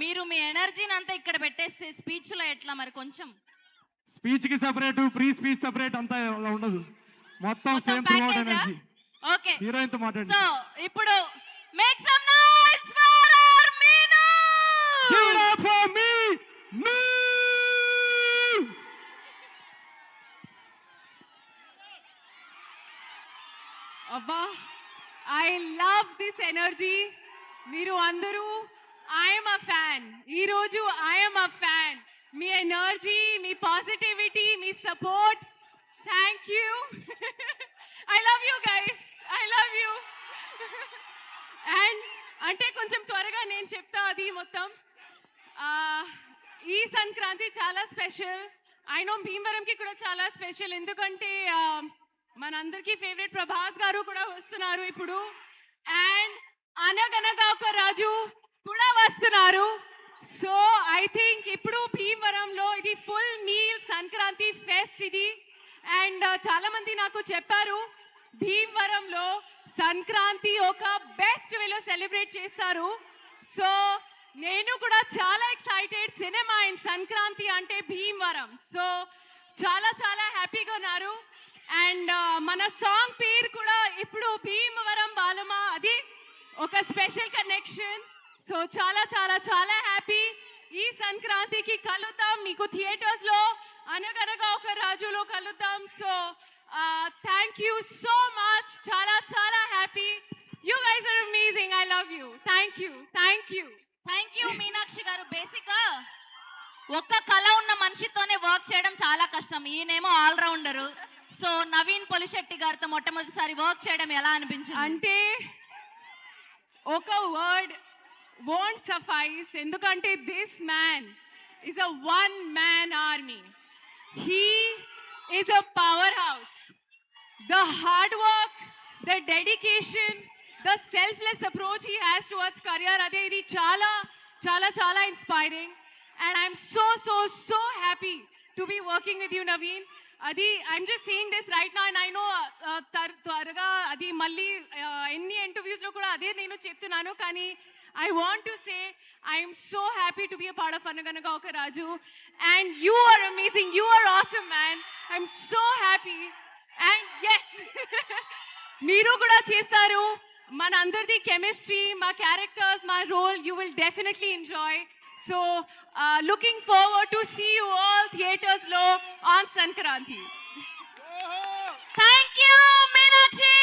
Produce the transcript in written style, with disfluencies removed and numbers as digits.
మీరు మీ ఎనర్జీని అంతా ఇక్కడ పెట్టేస్తే స్పీచ్ లో ఎట్లా మరి? కొంచెం స్పీచ్ కి సెపరేట్, ప్రీ స్పీచ్ సెపరేట్ అంతా ఉండదు, మొత్తం same throughout energy. Okay, heroine తో మాట్లాడండి. సో ఇప్పుడు make some noise for our Meenu. Give it up for me. అబ్బా, ఐ లవ్ దిస్ ఎనర్జీ. మీరు అందరూ ఐఎమ్ అ ఫ్యాన్. ఈరోజు ఐఎమ్ అ ఫ్యాన్. మీ ఎనర్జీ, మీ పాజిటివిటీ, మీ support, thank you. I love you guys, I love you. And అంటే కొంచెం త్వరగా నేను చెప్తా అది మొత్తం. ఈ సంక్రాంతి చాలా స్పెషల్. ఐ నో భీమవరంకి కూడా చాలా స్పెషల్, ఎందుకంటే మనందరికీ ఫేవరెట్ ప్రభాస్ గారు కూడా వస్తున్నారు ఇప్పుడు. అండ్ అనగనగా ఒక రాజు కూడా వస్తున్నారు. సో ఐ థింక్ ఇప్పుడు భీమవరంలో ఇది ఫుల్ మీల్ సంక్రాంతి ఫెస్ట్ ఇది. అండ్ చాలా మంది నాకు చెప్పారు భీమవరంలో సంక్రాంతి ఒక బెస్ట్ వేలో సెలబ్రేట్ చేస్తారు. సో నేను కూడా చాలా ఎక్సైటెడ్. సినిమా అండ్ సంక్రాంతి అంటే భీమవరం. సో చాలా చాలా హ్యాపీగా ఉన్నారు. అండ్ మన సాంగ్ పేరు కూడా ఇప్పుడు భీమవరం బాలమా, అది ఒక స్పెషల్ కనెక్షన్. సో చాలా చాలా చాలా హ్యాపీ. ఈ సంక్రాంతికి కలుద్దాం మీకు థియేటర్స్ లో, అనగనగా ఒక రాజులో కలుద్దాం. So thank you so much. చాలా చాలా happy. You guys are amazing. I love you. Thank you, thank you, thank you Meenakshi garu. Basic గా ఒక్క కళ ఉన్న మనిషితోనే వర్క్ చేయడం చాలా కష్టం. ఈయనేమో ఆల్రౌండరు. సో నవీన్ పొలిశెట్టి గారితో మొట్టమొదటిసారి వర్క్ చేయడం ఎలా అనిపించింది? అంటే ఒక వర్డ్ won't suffice, ఎందుకంటే this man is a one man army. He is a powerhouse. The hard work, the dedication, the selfless approach he has towards career, ade idi chala chala chala inspiring. And I'm so happy to be working with you, Naveen. Adi, I'm just saying this right now, and I know త్వరగా అది మళ్ళీ ఎన్ని interviews లో కూడా అదే నేను చెప్తున్నాను, కానీ I want to say I am so happy to be a part of Anaganaga Oka Raju, and you are amazing. You are awesome, man. I'm so happy. And yes, మీరు కూడా చేస్తారు. మన అందరిది కెమిస్ట్రీ, మా క్యారెక్టర్స్, మా role, you will definitely enjoy. So looking forward to see you all theaters lo on Sankranti. Thank you Meenakshi.